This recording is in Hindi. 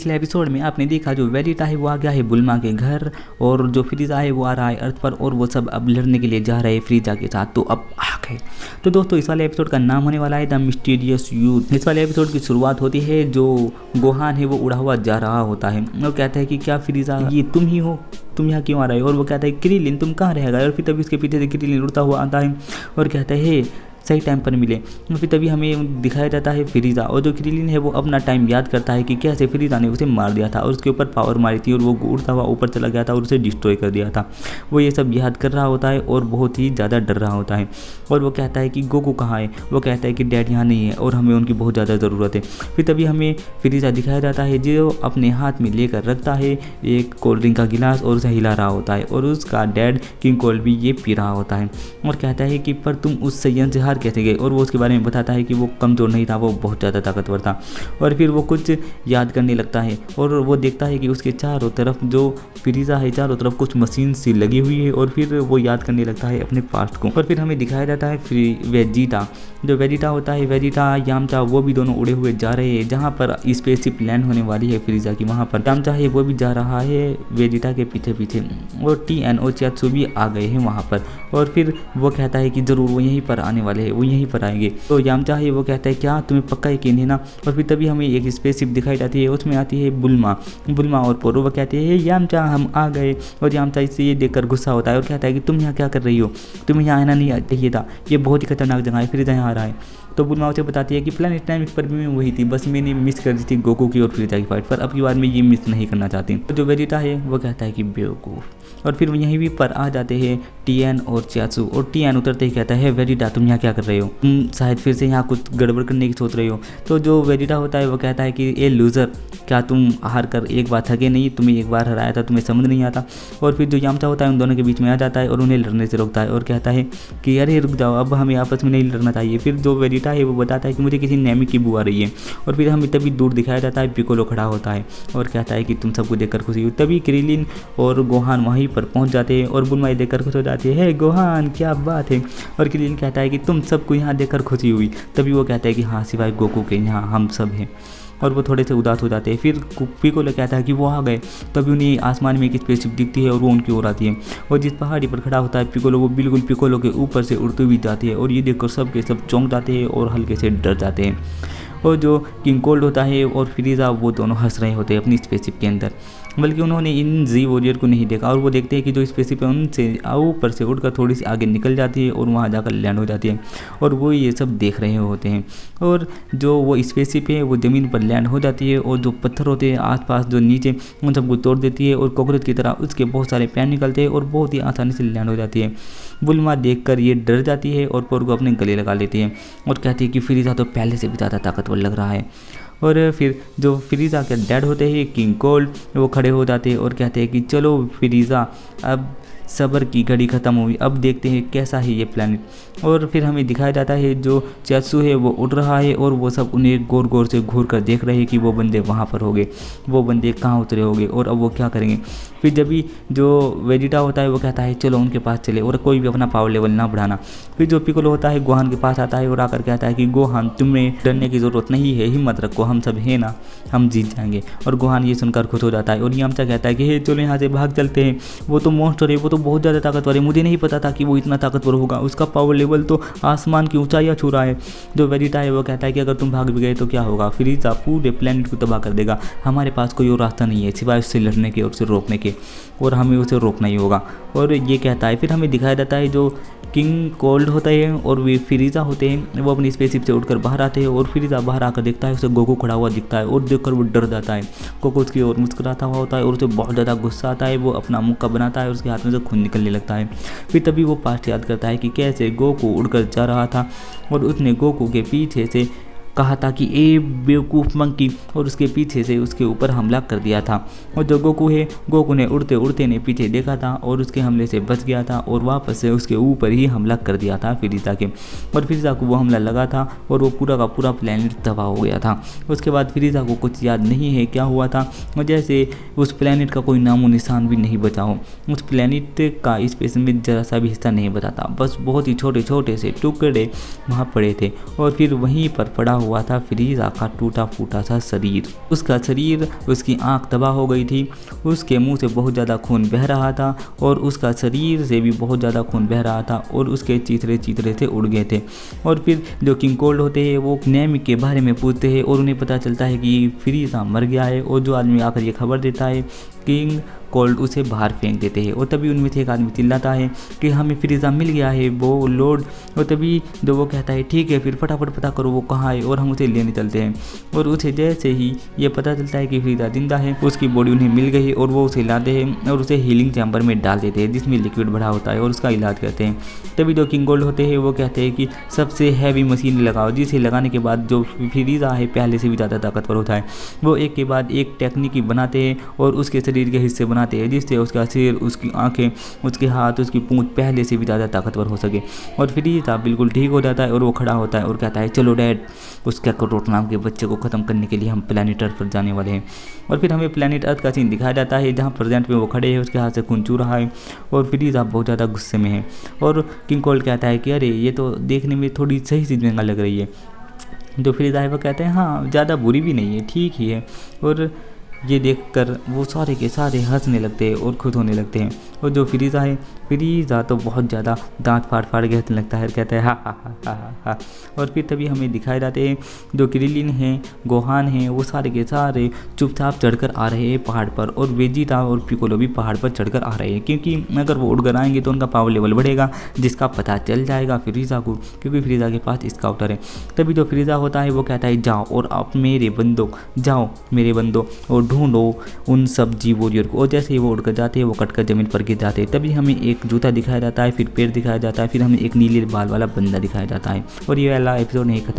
पिछले एपिसोड में आपने देखा जो वेजिटा है वो आ गया है बुल्मा के घर और जो फ्रीजा है वो आ रहा है अर्थ पर और वो सब अब लड़ने के लिए जा रहे हैं फ्रीजा के साथ। तो अब आ गए। तो दोस्तों इस वाले एपिसोड का नाम होने वाला है द मिस्टीरियस यूथ। इस वाले एपिसोड की शुरुआत होती है जो गोहान है वो उड़ा हुआ जा रहा होता है और कहता है कि क्या फ्रीजा ये तुम ही हो, तुम यहाँ क्यों आ रहे हो? और वो कहता है क्रिलिन तुम कहाँ रहेगा? और फिर तभी उसके पीछे से क्रिलिन उड़ता हुआ आता है और कहता है सही टाइम पर मिले। फिर तभी हमें दिखाया जाता है फ्रीजा और जो क्रिलिन है वो अपना टाइम याद करता है कि कैसे फ्रीजा ने उसे मार दिया था और उसके ऊपर पावर मारी थी और वो उड़ता हुआ ऊपर चला गया था और उसे डिस्ट्रॉय कर दिया था। वो ये सब याद कर रहा होता है और बहुत ही ज़्यादा डर रहा होता है और वो कहता है कि गोकू कहाँ है? वो कहता है कि डैड यहाँ नहीं है और हमें उनकी बहुत ज़्यादा ज़रूरत है। फिर तभी हमें फ्रीजा दिखाया जाता है जो अपने हाथ में लेकर रखता है एक कोल्ड ड्रिंक का गिलास और उसे हिला रहा होता है और उसका डैड किंग कोल्ड भी ये पी रहा होता है और कहता है कि पर तुम उस सयन से हार कैसे गए? और वो उसके बारे में बताता है कि वो कमज़ोर नहीं था, वो बहुत ज़्यादा ताकतवर था। और फिर वो कुछ याद करने लगता है और वो देखता है कि उसके चारों तरफ जो फ्रीजा है चारों तरफ कुछ मशीन सी लगी हुई है और फिर वो याद करने लगता है अपने पास्ट को। और फिर हमें दिखाया जाता है वेजिटा, जो वेजिटा होता है वेजिटा यामचा वो भी दोनों उड़े हुए जा रहे हैं जहाँ पर स्पेसशिप लैंड होने वाली है फ्रीजा की। वहाँ पर यामचा है वो भी जा रहा है वेजिटा के पीछे पीछे और टीएन और चियात्सु भी आ गए हैं वहाँ पर। और फिर वो कहता है कि ज़रूर वो यहीं पर आने वाले हैं, वो यहीं पर आएंगे। तो यामचा है वो कहता है क्या तुम्हें पक्का यकीन है ना? और फिर तभी हमें एक स्पेसशिप दिखाई जाती है, उसमें आती है बुल्मा और पोरो। वो कहते हैं यामचा हम आ गए और यामचा इससे ये देखकर गुस्सा होता है और कहता है कि तुम यहाँ क्या कर रही हो? तुम्हें यहाँ आना नहीं चाहिए था, ये बहुत ही खतरनाक जगह है, फ्रीजा यहाँ आ रहा है। तो बुल्मा उसे बताती है कि प्लैनेट टाइम पर भी मैं वही थी, बस मैंने मिस कर दी थी गोकू की और फ्रीजा की फाइट, पर अब की बार मैं ये मिस नहीं करना चाहती। तो जो वेजिटा है वो कहता है कि बेवकूफ़। और फिर यहीं भी पर आ जाते हैं टीएन और चियात्सु और टीएन उतरते ही कहता है वेजिटा तुम यहाँ क्या कर रहे हो? तुम शायद फिर से यहाँ कुछ गड़बड़ करने की सोच रहे हो। तो जो वेजिटा होता है वो कहता है कि ए लूज़र, क्या तुम हार कर एक बार थके नहीं? तुम्हें एक बार हराया था, तुम्हें समझ नहीं आता। और फिर जो यामचा होता है उन दोनों के बीच में आ जाता है और उन्हें लड़ने से रोकता है और कहता है कि अरे रुक जाओ, अब हमें आपस में नहीं लड़ना चाहिए। फिर जो वेजिटा है वो बताता है कि मुझे किसी नेमी की बू आ रही है। और फिर हमें तभी दूर दिखाया जाता है पिकोलो खड़ा होता है और कहता है कि तुम सबको देखकर खुशी हुई। तभी क्रिलिन और गोहान वहीं पर पहुंच जाते हैं और बुल्मा देखकर खुश हो जाती है, गोहान क्या बात है? और क्रिलिन कहता है कि तुम सबको यहाँ देखकर खुशी हुई। तभी वो कहता है कि हाँ सिवाय गोकू के यहाँ हम सब हैं। और वो थोड़े से उदास हो जाते हैं। फिर पिकोलो कहता है कि वो आ गए। तभी उन्हें आसमान में एक स्पेसशिप दिखती है और वो उनकी ओर आती है और जिस पहाड़ी पर खड़ा होता है पिकोलो वो बिल्कुल पिकोलो के ऊपर से उड़ती हुई जाती है और ये देखकर सब के सब चौंक जाते हैं और हल्के से डर जाते हैं। और जो किंग कोल्ड होता है और फ्रीजा वो दोनों हंस रहे होते हैं अपनी स्पेसशिप के अंदर, बल्कि उन्होंने इन जी वॉरियर को नहीं देखा और वो देखते हैं कि जो स्पेसशिप है उनसे ऊपर से उड़कर थोड़ी सी आगे निकल जाती है और वहाँ जाकर लैंड हो जाती है और वो ये सब देख रहे होते हैं। और जो वो स्पेसशिप है वो ज़मीन पर लैंड हो जाती है और जो पत्थर होते हैं आसपास जो नीचे उन सबको तोड़ देती है और कॉकरोच की तरह उसके बहुत सारे पैर निकलते हैं और बहुत ही आसानी से लैंड हो जाती है। बुल्मा देखकर ये डर जाती है और पोर को अपने गले लगा लेती है और कहती है कि फ्रीजा तो पहले से भी ज़्यादा ताकतवर लग रहा है। और फिर जो फ्रीजा के डैड होते हैं किंग कोल्ड वो खड़े हो जाते हैं और कहते हैं कि चलो फ्रीजा अब सब्र की घड़ी ख़त्म हुई, अब देखते हैं कैसा है ये प्लैनेट। और फिर हमें दिखाया जाता है जो चियात्सु है वो उड़ रहा है और वो सब उन्हें गौर गौर से घूर कर देख रहे हैं कि वो बंदे वहाँ पर होंगे, वो बंदे कहाँ उतरे होंगे और अब वो क्या करेंगे। फिर जब भी जो वेजिटा होता है वो कहता है चलो उनके पास चले और कोई भी अपना पावर लेवल ना बढ़ाना। फिर जो पिकोलो होता है गोहान के पास आता है और आकर कहता है कि गोहान तुम्हें डरने की ज़रूरत नहीं है, हिम्मत रखो, हम सब है ना, हम जीत जाएंगे। और गोहान ये सुनकर खुश हो जाता है और यामचा कहता है कि हे चलो यहाँ से भाग चलते हैं, वो तो मॉन्स्टर है, वो तो बहुत ज़्यादा ताकतवर है, मुझे नहीं पता था कि वो इतना ताकतवर होगा, उसका पावर लेवल तो आसमान की ऊंचाइयाँ छू रहा है। जो वेजिटा है वो कहता है कि अगर तुम भाग भी गए तो क्या होगा, फ्रीजा पूरे प्लेनेट को तबाह कर देगा, हमारे पास कोई और रास्ता नहीं है सिवाय उससे लड़ने के और उसे रोकने के, और हमें उसे रोकना ही होगा। और ये कहता है। फिर हमें दिखाया जाता है जो किंग कोल्ड होते हैं और वे फ्रीजा होते हैं वो अपनी स्पेसशिप से उठकर बाहर आते हैं और फ्रीजा बाहर आकर देखता है उसे गोकू खड़ा हुआ दिखता है और देखकर वो डर जाता है। गोकू उसकी ओर मुस्कुराता हुआ होता है और उसे बहुत ज़्यादा गुस्सा आता है, वो अपना मुक्का बनाता है और उसके हाथ में से खून निकलने लगता है। फिर तभी वो पास्ट याद करता है कि कैसे गोकू उड़कर जा रहा था और उसने गोकू के पीछे से कहा था कि ए बेवकूफ़ मंकी, और उसके पीछे से उसके ऊपर हमला कर दिया था। और जो गोकू है, गोकू ने उड़ते उड़ते ने पीछे देखा था और उसके हमले से बच गया था और वापस से उसके ऊपर ही हमला कर दिया था फ्रीजा के, और फ्रीजा को वो हमला लगा था और वो पूरा का पूरा प्लेनेट तबाह हो गया था। उसके बाद फ्रीजा को कुछ याद नहीं है क्या हुआ था, और जैसे उस प्लेनेट का कोई नामो निशान भी नहीं बचा हो। उस प्लेनेट का स्पेस में जरा सा भी हिस्सा नहीं बचा था, बस बहुत ही छोटे छोटे से टुकड़े वहाँ पड़े थे और फिर वहीं पर पड़ा हुआ था फ्रीज़ा का टूटा फूटा सा शरीर। उसका शरीर, उसकी आंख तबाह हो गई थी, उसके मुंह से बहुत ज़्यादा खून बह रहा था और उसका शरीर से भी बहुत ज़्यादा खून बह रहा था और उसके चीथड़े चीथड़े से उड़ गए थे। और फिर जो किंग कोल्ड होते हैं वो नेमी के बारे में पूछते हैं और उन्हें पता चलता है कि फ्रीज़ा मर गया है। और जो आदमी आकर ये खबर देता है किंग कोल्ड उसे बाहर फेंक देते हैं। और तभी उनमें से एक आदमी चिल्लाता है कि हमें फ्रीज़ा मिल गया है वो लॉर्ड। और तभी जो वो कहता है ठीक है फिर फटाफट पता करो वो कहाँ है और हम उसे लेने चलते हैं। और उसे जैसे ही ये पता चलता है कि फ्रीज़ा जिंदा है, उसकी बॉडी उन्हें मिल गई और वो उसे लाते हैं और उसे हीलिंग चैम्बर में डाल देते हैं जिसमें लिक्विड भरा होता है और उसका इलाज करते हैं। तभी जो किंग कोल्ड होते हैं वो कहते हैं कि सबसे हैवी मशीन लगाओ, जिसे लगाने के बाद जो फ्रीज़ा है पहले से भी ज़्यादा ताकतवर होता है। वो एक के बाद एक टेक्निक बनाते हैं और उसके शरीर के हिस्से बनाते हैं जिससे उसका सिर, उसकी आंखें, उसके हाथ, उसकी पूंछ पहले से भी ज़्यादा ताकतवर हो सके। और फ्रीज़ा बिल्कुल ठीक हो जाता है और वो खड़ा होता है और कहता है चलो डैड, उस कैकरोट नाम के बच्चे को ख़त्म करने के लिए हम प्लैनेट अर्थ पर जाने वाले हैं। और फिर हमें प्लैनेट अर्थ का सीन दिखाया जाता है जहाँ प्रेजेंट में वो खड़े हैं, उसके हाथ से खून चू रहा है और फ्रीज़ा बहुत ज़्यादा गुस्से में है। और किंग कोल्ड कहता है कि अरे ये तो देखने में थोड़ी सही सी जगह लग रही है। जो फ्रीज़ा है वो कहते हैं हाँ ज़्यादा बुरी भी नहीं है, ठीक ही है। और ये देखकर वो सारे के सारे हंसने लगते हैं और खुश होने लगते हैं। और जो फ्रीज़ा है, फ्रीज़ा तो बहुत ज़्यादा दांत फाड़ फाड़ के हंसने लगता है, कहता है हा हा हा हा हा हा। और फिर तभी हमें दिखाए जाते हैं जो क्रिलिन हैं, गोहान हैं, वो सारे के सारे चुपचाप चढ़कर आ रहे हैं पहाड़ पर। और वेजिटा और पिकोलो भी पहाड़ पर चढ़कर आ रहे हैं क्योंकि अगर वो उड़कर आएंगे तो उनका पावर लेवल बढ़ेगा जिसका पता चल जाएगा फ्रीज़ा को, क्योंकि फ्रीज़ा के पास स्काउटर है। तभी जो फ्रीज़ा होता है वो कहता है जाओ और आप मेरे बंदों, जाओ मेरे बंदों और ढूंढो उन सब जी वॉरियर को। और जैसे ही वो उड़कर जाते हैं वो कटकर ज़मीन पर गिर जाते हैं। तभी हमें एक जूता दिखाया जाता है, फिर पैर दिखाया जाता है, फिर हमें एक नीले बाल वाला बंदा दिखाया जाता है। और ये वाला एपिसोड नहीं खत्म।